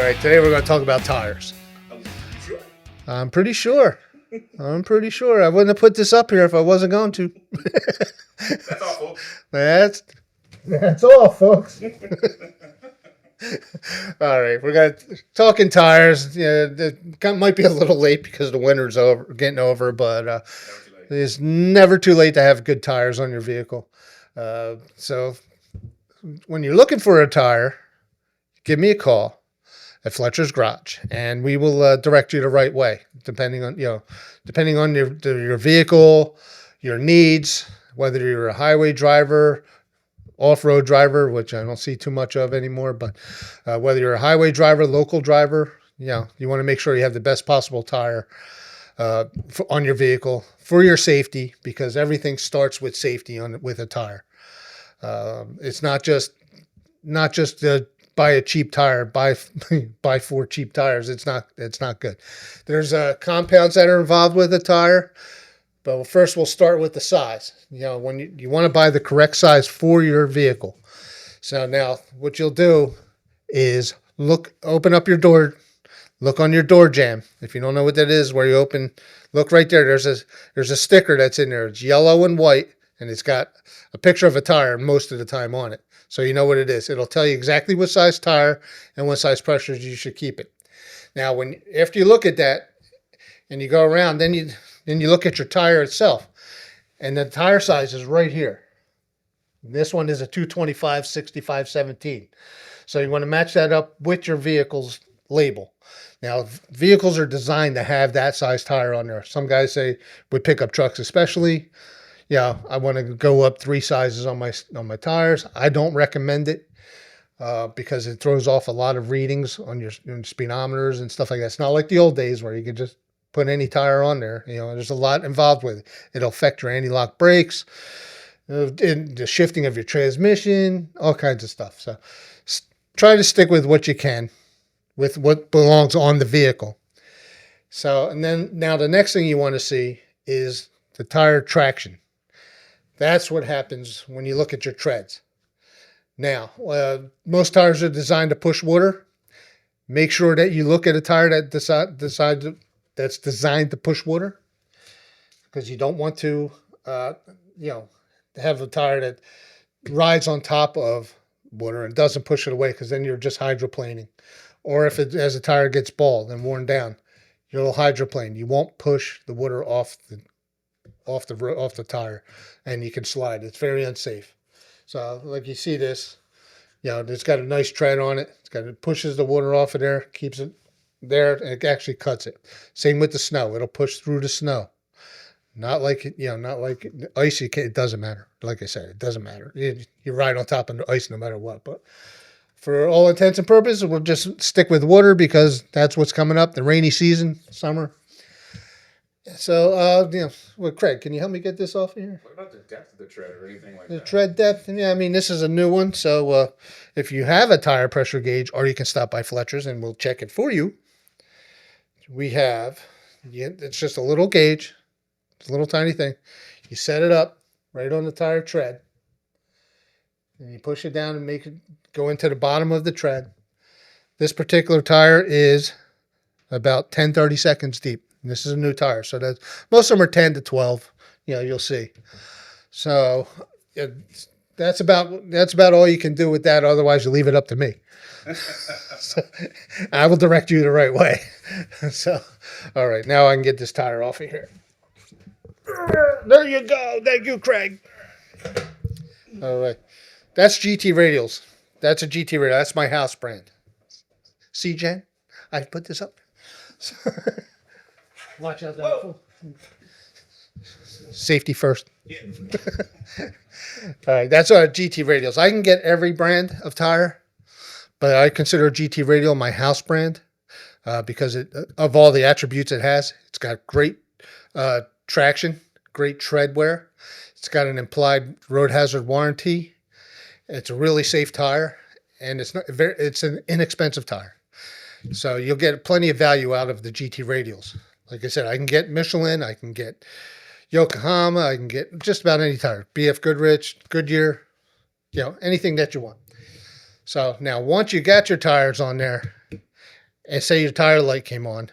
right, today we're going to talk about tires. I'm pretty sure. I'm pretty sure. I wouldn't have put this up here if I wasn't going to. That's all, folks. That's all, folks. All right, we're going to talking tires. Yeah, it might be a little late because the winter's getting over, but it's never too late to have good tires on your vehicle. So when you're looking for a tire, give me a call at Fletcher's Garage, and we will direct you the right way, depending on your vehicle, your needs, whether you're a highway driver, off-road driver, which I don't see too much of anymore, but whether you're a highway driver, local driver, you want to make sure you have the best possible tire on your vehicle for your safety, because everything starts with safety with a tire. It's not just buy a cheap tire, buy 4 cheap tires. It's not good. There's compounds that are involved with a tire, but first we'll start with the size. When you want to buy the correct size for your vehicle. So now what you'll do is open up your door, look on your door jamb. If you don't know what that is, where you open, look right there. There's a sticker that's in there. It's yellow and white, and it's got a picture of a tire most of the time on it. So you know what it is. It'll tell you exactly what size tire and what size pressures you should keep it. Now, after you look at that and you go around, then you look at your tire itself, and the tire size is right here. This one is a 225 65 17. So you want to match that up with your vehicle's label. Now, vehicles are designed to have that size tire on there. Some guys say with pickup trucks especially, I want to go up 3 sizes on my tires. I don't recommend it because it throws off a lot of readings on your speedometers and stuff like that. It's not like the old days where you could just put any tire on there. There's a lot involved with it. It'll affect your anti-lock brakes, the shifting of your transmission, all kinds of stuff. So try to stick with what you can, with what belongs on the vehicle. So, and then now the next thing you want to see is the tire traction. That's what happens when you look at your treads. Now, most tires are designed to push water. Make sure that you look at a tire that's designed to push water, because you don't want to, have a tire that rides on top of water and doesn't push it away, because then you're just hydroplaning. Or if as a tire gets bald and worn down, you'll hydroplane. You won't push the water off the tire, and you can slide. It's very unsafe. So like you see this, it's got a nice tread on it. It pushes the water off of there, keeps it there, and it actually cuts it. Same with the snow. It'll push through the snow. Not like ice. It doesn't matter. Like I said, it doesn't matter. You ride on top of the ice no matter what. But for all intents and purposes, we'll just stick with water because that's what's coming up. The rainy season, summer. So, Craig, can you help me get this off of here? What about the depth of the tread or anything like that? The tread depth? Yeah, this is a new one. So, if you have a tire pressure gauge, or you can stop by Fletcher's and we'll check it for you. We have, it's just a little gauge. It's a little tiny thing. You set it up right on the tire tread, and you push it down and make it go into the bottom of the tread. This particular tire is about 30 seconds deep. And this is a new tire, so most of them are 10 to 12. You'll see. So that's about all you can do with that. Otherwise, you leave it up to me. So, I will direct you the right way. So, all right, now I can get this tire off of here. There you go. Thank you, Craig. All right, that's GT Radials. That's a GT Radial. That's my house brand. See, Jen, I put this up. Watch out, that. Safety first. Yeah. All right, that's our GT Radials. I can get every brand of tire, but I consider GT Radial my house brand because of all the attributes it has. It's got great traction, great tread wear. It's got an implied road hazard warranty. It's a really safe tire, and it's an inexpensive tire. So you'll get plenty of value out of the GT Radials. Like I said, I can get Michelin, I can get Yokohama, I can get just about any tire. BF Goodrich, Goodyear, anything that you want. So now once you got your tires on there, and say your tire light came on,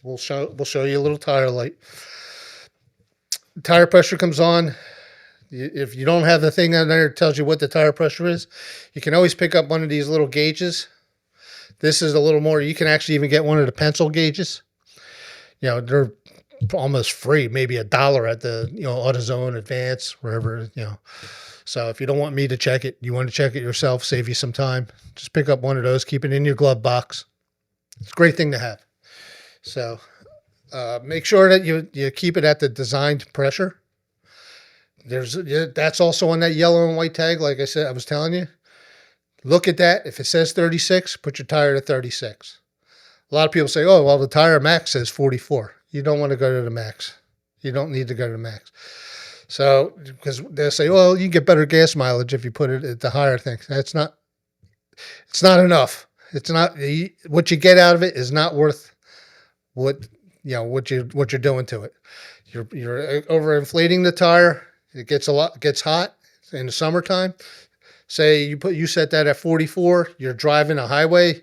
we'll show you a little tire light. Tire pressure comes on. If you don't have the thing on there that tells you what the tire pressure is, you can always pick up one of these little gauges. This is a little more. You can actually even get one of the pencil gauges. They're almost free, maybe $1 at the AutoZone, Advance, wherever. So if you don't want me to check it, you want to check it yourself, save you some time, just pick up one of those, keep it in your glove box. It's a great thing to have. So make sure that you keep it at the designed pressure. That's also on that yellow and white tag. Like I said, I was telling you, look at that. If it says 36, put your tire to 36. A lot of people say, oh, well, the tire max says 44. You don't want to go to the max. You don't need to go to the max. So, because they'll say, well, you get better gas mileage if you put it at the higher thing. It's not enough. It's not, what you get out of it is not worth what you're doing to it. You're overinflating the tire. It gets hot in the summertime. Say you set that at 44, you're driving a highway,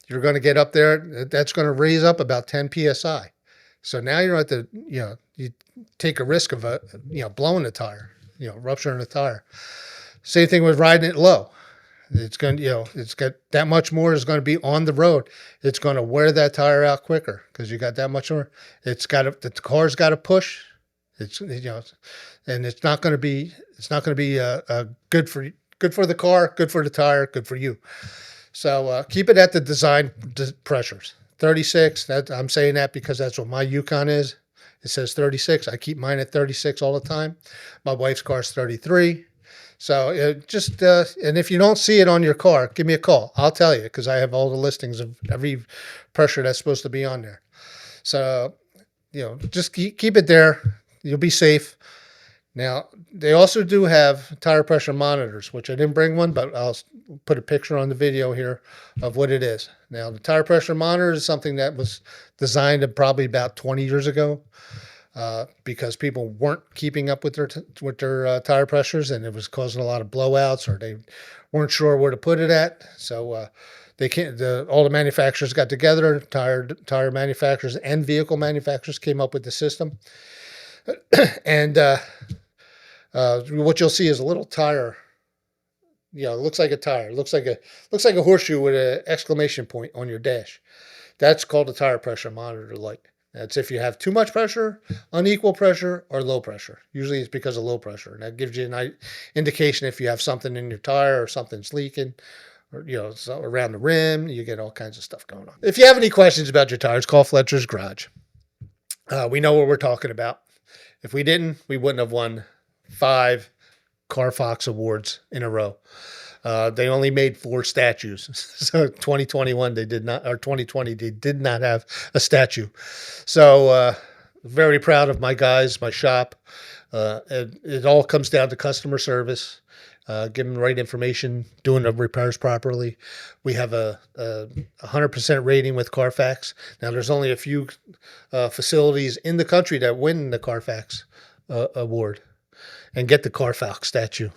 you're going to get up there, that's going to raise up about 10 psi. So now you're at the, you take a risk of blowing the tire, rupturing the tire. Same thing with riding it low. It's going to, it's got that much more is going to be on the road. It's going to wear that tire out quicker because you got that much more. The car's got to push. And it's not going to be good for the car, good for the tire, good for you. So keep it at the design pressures. 36. I'm saying that because that's what my Yukon is. It says 36. I keep mine at 36 all the time. My wife's car's 33. So and if you don't see it on your car, give me a call. I'll tell you because I have all the listings of every pressure that's supposed to be on there. So, just keep it there. You'll be safe. Now, they also do have tire pressure monitors, which I didn't bring one, but I'll put a picture on the video here of what it is. Now, the tire pressure monitor is something that was designed probably about 20 years ago because people weren't keeping up with their tire pressures, and it was causing a lot of blowouts, or they weren't sure where to put it at. So all the manufacturers got together, tire manufacturers and vehicle manufacturers came up with the system. And what you'll see is a little tire. It looks like a tire. It looks like a horseshoe with an exclamation point on your dash. That's called a tire pressure monitor light. That's if you have too much pressure, unequal pressure, or low pressure. Usually it's because of low pressure. And that gives you an indication if you have something in your tire or something's leaking, or around the rim. You get all kinds of stuff going on. If you have any questions about your tires, call Fletcher's Garage. We know what we're talking about. If we didn't, we wouldn't have won 5 Carfax awards in a row. They only made 4 statues. So 2021, they did not, or 2020, they did not have a statue. So very proud of my guys, my shop. It all comes down to customer service, giving the right information, doing the repairs properly. We have a 100% rating with Carfax. Now, there's only a few facilities in the country that win the Carfax award and get the Carfax statue.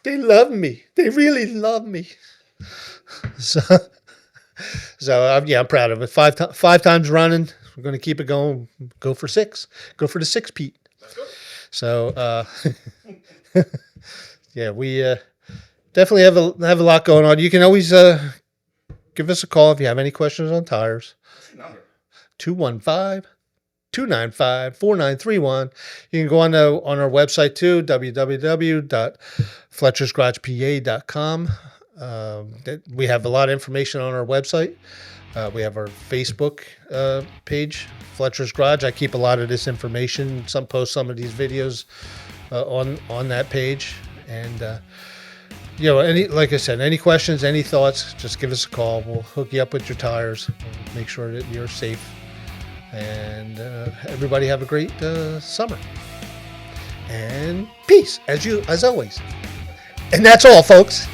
They love me. They really love me. So I'm proud of it. 5 times running. We're going to keep it going. Go for 6. Go for the 6, Pete. Let's go. So, yeah, we definitely have a lot going on. You can always give us a call if you have any questions on tires. What's your number? 215-295-4931. You can go on our website too, www.fletchersgaragepa.com. We have a lot of information on our website. We have our Facebook page, Fletcher's Garage. I keep a lot of this information. Post some of these videos on that page. And like I said, any questions, any thoughts, just give us a call. We'll hook you up with your tires. We'll make sure that you're safe. And everybody have a great summer. And peace, as always. And that's all, folks.